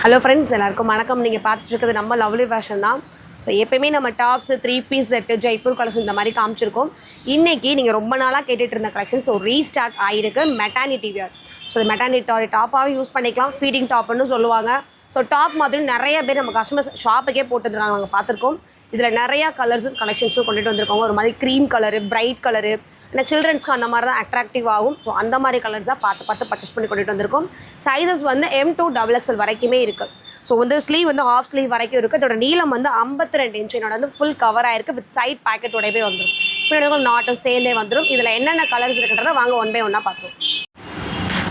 Hello friends, எல்லாருக்கும் வணக்கம். நீங்கள் பார்த்துட்டு இருக்கிறது நம்ம லவ்லி ஃபேஷன் தான். ஸோ எப்போயுமே நம்ம tops 3 piece set Jaipur collection இந்த மாதிரி காமிச்சிருக்கோம். இன்றைக்கி நீங்கள் ரொம்ப நாளாக கேட்டுட்டு இருந்த கலெக்ஷன் ஸோ ரீஸ்டார்ட் ஆகிருக்கு. Maternity wear. ஸோ மெட்டானிட்டி டாப்பாகவும் யூஸ் பண்ணிக்கலாம், ஃபீடிங் டாப்னு சொல்லுவாங்க. ஸோ டாப் மாதிரி நிறைய பேர் நம்ம கஸ்டமர்ஸ் ஷாப்புக்கே போட்டுருக்காங்க, நாங்கள் பார்த்துருக்கோம். இதில் நிறையா கலர்ஸும் கலெக்ஷன்ஸும் கொண்டுட்டு வந்திருக்காங்க. ஒரு மாதிரி க்ரீம் கலரு, பிரைட் கலரு, ஏன்னா சில்ட்ரன்ஸ்க்கு அந்த மாதிரி தான் அட்ராக்டிவ் ஆகும். ஸோ அந்த மாதிரி கலர்ஸாக பார்த்து பர்ச்சேஸ் பண்ணி கொண்டுட்டு வந்திருக்கோம். சைஸஸ் வந்து M2 XXL வரைக்குமே இருக்குது. ஸோ வந்து ஸ்லீவ் வந்து ஹாஃப் ஸ்லீவ் வரைக்கும் இருக்குது. இதோட நீளம் வந்து 52 இன்ச். என்னோட வந்து ஃபுல் கவர் ஆயிருக்கு. வித் சைட் பேக்கெட்டோடவே வந்துடும். பின்னாடி நாட்டும் சேர்ந்தே வந்துடும். இதில் என்னென்ன கலர்ஸ் இருக்குன்றதை வாங்க ஒன் பை ஒன்னாக பார்த்துருவோம்.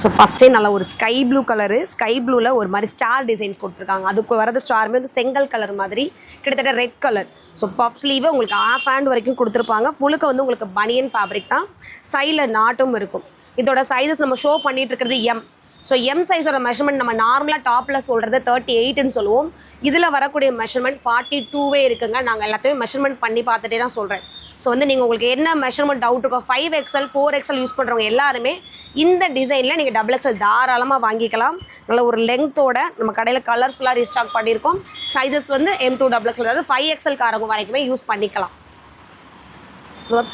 ஸோ ஃபஸ்ட்டே நல்லா ஒரு ஸ்கை ப்ளூ கலரு, ஸ்கை ப்ளூவில் ஒரு மாதிரி ஸ்டார் டிசைன்ஸ் கொடுத்துருக்காங்க. அதுக்கு வரது ஸ்டாருமே வந்து செங்கல் கலர் மாதிரி கிட்டத்தட்ட ரெட் கலர். ஸோ பஃப் ஸ்லீவை உங்களுக்கு ஆஃப் ஹேண்ட் வரைக்கும் கொடுத்துருப்பாங்க. முழுக்க வந்து உங்களுக்கு பனியன் ஃபேப்ரிக் தான். சைடில் நாட்டும் இருக்கும். இதோட சைஸஸ் நம்ம ஷோ பண்ணிட்டு இருக்கிறது எம். ஸோ எம் சைஸோட மெஷர்மெண்ட் நம்ம நார்மலாக டாப்பில் சொல்கிறது 38ன்னு சொல்லுவோம். இதில் வரக்கூடிய மெஷர்மெண்ட் 42வே இருக்குங்க. நாங்கள் எல்லாத்தையும் மெஷர்மெண்ட் பண்ணி பார்த்துட்டே தான் சொல்கிறேன். ஸோ வந்து நீங்கள் உங்களுக்கு என்ன மெஷர்மெண்ட் டவுட் இருக்கோ 5XL 4XL யூஸ் பண்ணுறவங்க எல்லாருமே இந்த டிசைனில் நீங்கள் XXL தாராளமாக வாங்கிக்கலாம். நல்ல ஒரு லெங்த்தோட நம்ம கடையில் கலர்ஃபுல்லாக ரீஸ்டாக் பண்ணியிருக்கோம். சைஸஸ் வந்து M2 XXL, அதாவது 5XL காரங்க வரைக்குமே யூஸ் பண்ணிக்கலாம்.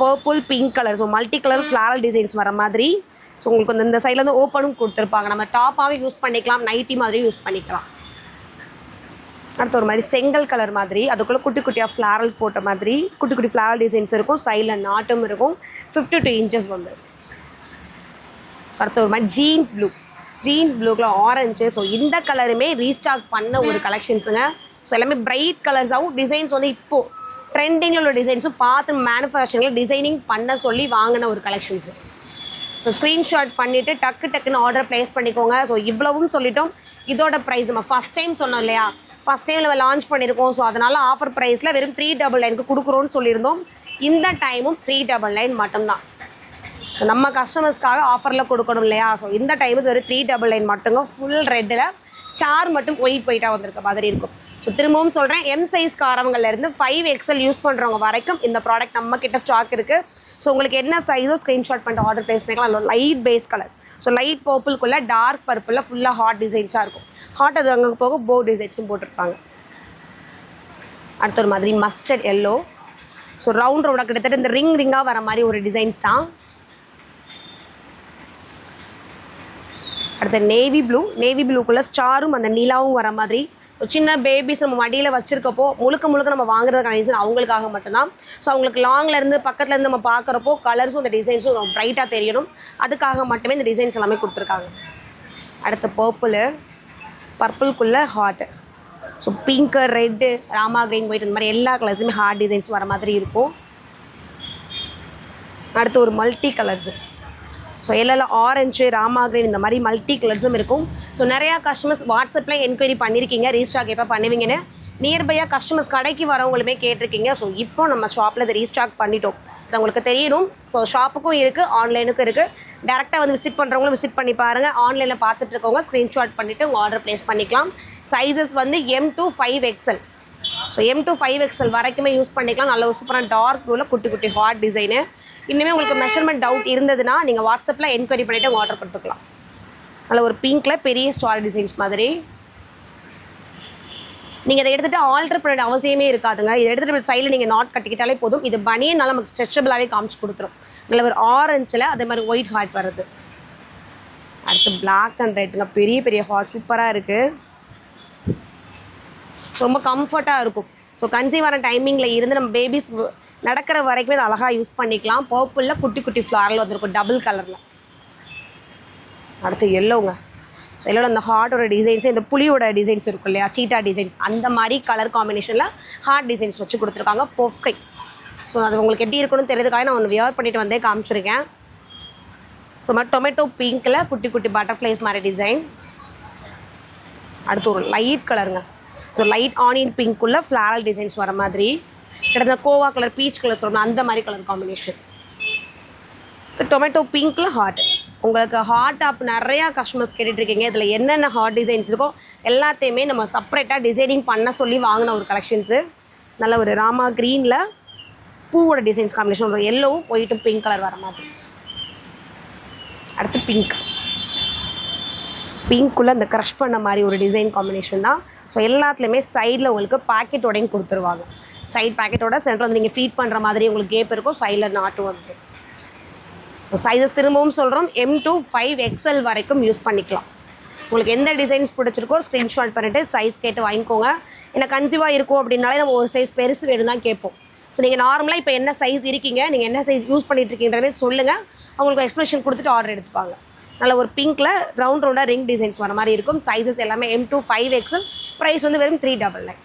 Purple, pink colour, so multi colour floral designs வர மாதிரி. ஸோ உங்களுக்கு வந்து இந்த சைடில் வந்து ஓப்பனும் கொடுத்துருப்பாங்க. நம்ம டாப்பாகவே யூஸ் பண்ணிக்கலாம், நைட்டி மாதிரி யூஸ் பண்ணிக்கலாம். அடுத்து ஒரு மாதிரி செங்கல் கலர் மாதிரி, அதுக்குள்ளே குட்டி குட்டியாக ஃப்ளாரல்ஸ் போட்ட மாதிரி குட்டி குட்டி ஃப்ளாரல் டிசைன்ஸ் இருக்கும். சைடில் நாட்டும் இருக்கும். 52 இன்ச்சஸ் வந்து. ஸோ அடுத்து ஒரு மாதிரி ஜீன்ஸ் ப்ளூக்குள்ள ஆரஞ்சு. ஸோ இந்த கலருமே ரீஸ்டாக் பண்ண ஒரு கலெக்ஷன்ஸுங்க. ஸோ எல்லாமே பிரைட் கலர்ஸாகவும் டிசைன்ஸ் வந்து இப்போது ட்ரெண்டிங்கில் உள்ள டிசைன்ஸும் பார்த்து மேனுஃபேக்சரிங்கில் டிசைனிங் பண்ண சொல்லி வாங்கின ஒரு கலெக்ஷன்ஸு. ஸோ ஸ்க்ரீன்ஷாட் பண்ணிவிட்டு டக்குன்னு ஆர்டர் ப்ளேஸ் பண்ணிக்கோங்க. ஸோ இவ்வளவும் சொல்லிட்டோம். இதோட ப்ரைஸ் நம்ம ஃபஸ்ட் டைம் சொன்னோம் இல்லையா, ஃபஸ்ட் டைம் நம்ம லான்ச் பண்ணியிருக்கோம். ஸோ அதனால் ஆஃபர் ப்ரைஸில் வெறும் 399க்கு கொடுக்குறோன்னு சொல்லியிருந்தோம். இந்த டைமும் 399 மட்டும்தான். ஸோ நம்ம கஸ்டமர்ஸ்க்காக ஆஃபரில் கொடுக்கணும் இல்லையா. ஸோ இந்த டைமுக்கு வெறும் 399 மட்டுங்க. ஃபுல் ரெட்டில் ஸ்டார் மட்டும் ஒயிட்டாக வந்திருக்க மாதிரி இருக்கும். ஸோ திரும்பவும் சொல்கிறேன், எம் சைஸ் காரவங்கள்லேருந்து 5XL யூஸ் பண்ணுறவங்க வரைக்கும் இந்த ப்ராடக்ட் நம்ம கிட்ட ஸ்டாக் இருக்குது. ஸோ உங்களுக்கு என்ன சைஸோ ஸ்க்ரீன்ஷாட் பண்ணிட்டு ஆர்டர் ப்ளேஸ் பண்ணிக்கலாம். Light base colour, so light பர்பிள்குள்ளே டார்க் பர்பிளில் ஃபுல்லாக ஹாட் டிசைன்ஸாக இருக்கும். ஹாட் அது அங்கே போக போ டிசைன்ஸும் போட்டிருப்பாங்க. அடுத்த ஒரு மாதிரி மஸ்டர்ட் எல்லோ. ஸோ ரவுண்டாக கிட்டத்தட்ட இந்த ரிங்காக வர மாதிரி ஒரு டிசைன்ஸ் தான். அடுத்த நேவி ப்ளூக்குள்ளே ஸ்டாரும் அந்த நிலாவும் வர மாதிரி. சின்ன பேபிஸ் நம்ம மடியில் வச்சுருக்கப்போ முழுக்க நம்ம வாங்குறதுக்கான ரீசன் அவங்களுக்காக மட்டும்தான். ஸோ அவங்களுக்கு லாங்லேருந்து பக்கத்துலேருந்து நம்ம பார்க்குறப்போ கலர்ஸும் அந்த டிசைன்ஸும் ப்ரைட்டாக தெரியணும். அதுக்காக மட்டுமே இந்த டிசைன்ஸ் எல்லாமே கொடுத்துருக்காங்க. அடுத்த பர்பிள்குள்ளே heart. So pink, red, Rama green, white, இந்த மாதிரி எல்லா கலர்ஸுமே ஹார்ட் டிசைன்ஸ் வர மாதிரி இருக்கும். அடுத்து ஒரு மல்டி கலர்ஸு. ஸோ எல்லாம் ஆரஞ்சு, ராமா கிரீன், இந்த மாதிரி மல்டி கலர்ஸும் இருக்கும். ஸோ நிறையா கஸ்டமர்ஸ் வாட்ஸ்அப்பில் என்கொயரி பண்ணியிருக்கீங்க, ரீஸ்டாக் எப்போ பண்ணுவீங்கன்னு. நியர்பையாக கஸ்டமர்ஸ் கடைக்கு வரவங்களுமே கேட்டிருக்கீங்க. ஸோ இப்போ நம்ம ஷாப்பில் இதை ரீஸ்டாக் பண்ணிட்டோம். அது உங்களுக்கு தெரியணும். ஸோ ஷாப்புக்கும் இருக்குது, ஆன்லைனுக்கும் இருக்குது. டேரெக்டாக வந்து விசிட் பண்ணுறவங்களும் விசிட் பண்ணி பாருங்கள். ஆன்லைனில் பார்த்துட்டு இருக்கவங்க ஸ்க்ரீன்ஷாட் பண்ணிவிட்டு உங்கள் ஆர்டர் ப்ளேஸ் பண்ணிக்கலாம். சைஸஸ் வந்து M2 5XL. So M2 5XL வரைக்குமே யூஸ் பண்ணிக்கலாம். நல்ல ஒரு சூப்பரான டார்க் ப்ளூவில் குட்டி ஹாட் டிசைனு. இன்னுமே உங்களுக்கு மெஷர்மெண்ட் டவுட் இருந்ததுன்னா நீங்கள் வாட்ஸ்அப்பில் என்கொயரி பண்ணிவிட்டு உங்கள் ஆர்டர் கொடுத்துக்கலாம். நல்ல ஒரு பிங்க்கில் பெரிய ஸ்டார் டிசைன்ஸ் மாதிரி. நீங்கள் இதை எடுத்துகிட்டு ஆல்ட்ரு பண்ண அவசியமே இருக்காதுங்க. இதை எடுத்துகிட்டு சைடில் நீங்கள் நாட் கட்டிக்கிட்டாலே போதும். இது பனியனால நமக்கு ஸ்ட்ரெச்சபிளாகவே காமிச்சு கொடுத்துரும். நல்ல ஒரு ஆரஞ்சில் அதே மாதிரி ஒயிட் ஹார்ட் வருது. அடுத்து பிளாக் அண்ட் ரெட்டுங்க, பெரிய ஹார்ட் சூப்பராக இருக்குது. ரொம்ப கம்ஃபர்ட்டாக இருக்கும். ஸோ கன்சீவ் ஆன டைமிங்கில் இருந்து நம்ம பேபிஸ் நடக்கிற வரைக்குமே இது அழகாக யூஸ் பண்ணிக்கலாம். பர்பிளில் குட்டி ஃப்ளாரல் வந்துருக்கும் டபுள் கலரில். அடுத்து எல்லோங்க. ஸோ எல்லோட அந்த ஹார்ட்டோட டிசைன்ஸு, இந்த புலியோட டிசைன்ஸ் இருக்கும் இல்லையா, சீட்டா டிசைன்ஸ், அந்த மாதிரி கலர் காம்பினேஷனில் ஹார்ட் டிசைன்ஸ் வச்சு கொடுத்துருக்காங்க. பொஃப்கை. ஸோ அது உங்களுக்கு எப்படி இருக்குன்னு தெரியுதுக்காக நான் ஒன்று வியர் பண்ணிட்டு வந்தே காமிச்சிருக்கேன். ஸோ மாதிரி டொமேட்டோ பிங்க்கில் குட்டி பட்டர்ஃப்ளைஸ் மாதிரி டிசைன். அடுத்து ஒரு லைட் கலருங்க. ஸோ லைட் ஆனியன் பிங்க்குள்ளே ஃப்ளாரல் டிசைன்ஸ் வர மாதிரி. கிட்டத்தட்ட கோவா கலர், பீச் கலர் சொல்லணும், அந்த மாதிரி கலர் காம்பினேஷன். டொமேட்டோ பிங்க்கில் ஹார்ட். உங்களுக்கு ஹார்ட் டாப் நிறையா கஸ்டமர்ஸ் கேட்டுட்ருக்கீங்க. இதில் என்னென்ன ஹார்ட் டிசைன்ஸ் இருக்கோ எல்லாத்தையுமே நம்ம செப்பரேட்டாக டிசைனிங் பண்ண சொல்லி வாங்கின ஒரு கலெக்ஷன்ஸு. நல்ல ஒரு ராமா க்ரீனில் பூவோட டிசைன்ஸ் காம்பினேஷன், ஒரு எல்லோவும் ஒயிட்டும் பிங்க் கலர் வர மாதிரி. அடுத்து பிங்க். பிங்க்குள்ளே அந்த க்ரஷ் பண்ண மாதிரி ஒரு டிசைன் காம்பினேஷன் தான். ஸோ எல்லாத்துலேயுமே சைடில் உங்களுக்கு பாக்கெட்டோடையும் கொடுத்துருவாங்க. சைட் பாக்கெட்டோட சென்டர் வந்து நீங்கள் ஃபீட் பண்ணுற மாதிரி உங்களுக்கு கேப் இருக்கும், சைடில் நாட்டும் வந்து. ஸோ சைஸஸ் திரும்பவும் சொல்கிறோம், M to 5XL வரைக்கும் யூஸ் பண்ணிக்கலாம். உங்களுக்கு எந்த டிசைன்ஸ் பிடிச்சிருக்கோ ஸ்க்ரீன்ஷாட் பண்ணிவிட்டு சைஸ் கேட்டு வாங்கிக்கோங்க. ஏன்னா கன்சீவாக இருக்கும் அப்படின்னாலே நம்ம ஒரு சைஸ் பெருசு வேணும் தான் கேட்போம். ஸோ நீங்கள் நார்மலாக இப்போ என்ன சைஸ் இருக்கீங்க, நீங்கள் என்ன சைஸ் யூஸ் பண்ணிட்டுருக்கீங்கன்றதே சொல்லுங்கள், அவங்களுக்கு எக்ஸ்பிரஷன் கொடுத்துட்டு ஆர்டர் எடுத்துப்பாங்க. நல்ல ஒரு பிங்க்கில் ரவுண்டாக ரிங் டிசைன்ஸ் வர மாதிரி இருக்கும். சைஸஸ் எல்லாமே M to 5XL. ப்ரைஸ் வந்து வெறும் 399.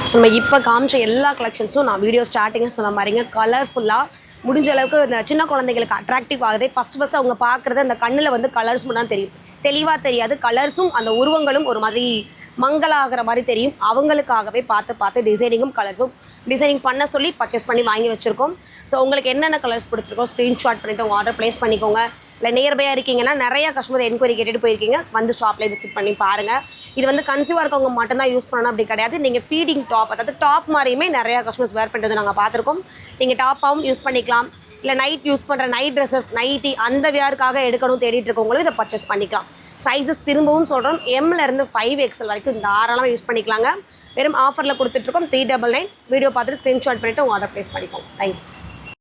ஸோ நம்ம இப்போ காமிச்ச எல்லா கலெக்ஷன்ஸும் நான் வீடியோ ஸ்டார்டிங்காக சொன்ன மாதிரிங்க கலர்ஃபுல்லாக முடிஞ்ச அளவுக்கு இந்த சின்ன குழந்தைங்களுக்கு அட்ராக்டிவ் ஆகுது. ஃபஸ்ட்டு அவங்க பார்க்குறது அந்த கண்ணில் வந்து கலர்ஸ் மட்டும் தான் தெரியும், தெளிவாக தெரியாது. கலர்ஸும் அந்த உருவங்களும் ஒரு மாதிரி மங்கலாகிற மாதிரி தெரியும். அவங்களுக்காகவே பார்த்து டிசைனிங்கும் கலர்ஸும் டிசைனிங் பண்ண சொல்லி பர்ச்சேஸ் பண்ணி வாங்கி வச்சுருக்கோம். ஸோ உங்களுக்கு என்னென்ன கலர்ஸ் பிடிச்சிருக்கோ ஸ்க்ரீன்ஷாட் பண்ணிவிட்டு உங்கள் ஆர்டர் ப்ளேஸ் பண்ணிக்கோங்க. இல்லை நியர்பையாக இருக்கீங்கன்னா நிறையா கஸ்டமர் என்கொயரி கேட்டுட்டு போயிருக்கீங்க, வந்து ஷாப்லேயே விசிட் பண்ணி பாருங்கள். இது வந்து கன்சீவாக இருக்கவங்க மட்டும்தான் யூஸ் பண்ணணும் அப்படி கிடையாது. நீங்கள் ஃபீடிங் டாப், அதாவது டாப் மாதிரியுமே நிறையா கஸ்டமர்ஸ் வேர் பண்ணுறது நாங்கள் பார்த்துருக்கோம். நீங்கள் டாப்பாகவும் யூஸ் பண்ணிக்கலாம், இல்லை நைட் யூஸ் பண்ணுற நைட் ட்ரெஸ்ஸஸ், நைட்டி அந்த வியருக்காக எடுக்கணும் தேடிட்டு இருக்கவங்களும் இதை பர்ச்சேஸ் பண்ணிக்கலாம். சைஸஸ் திரும்பவும் சொல்கிறோம், M-லேருந்து 5XL வரைக்கும் தாராளமாக யூஸ் பண்ணிக்கலாங்க. வெறும் ஆஃபரில் கொடுத்துட்ருக்கோம் 399. வீடியோ பார்த்துட்டு ஸ்க்ரீன்ஷாட் பண்ணிவிட்டு உங்கள் ஆர்டர் ப்ளேஸ் பண்ணிக்கோங்க. தேங்க்யூ.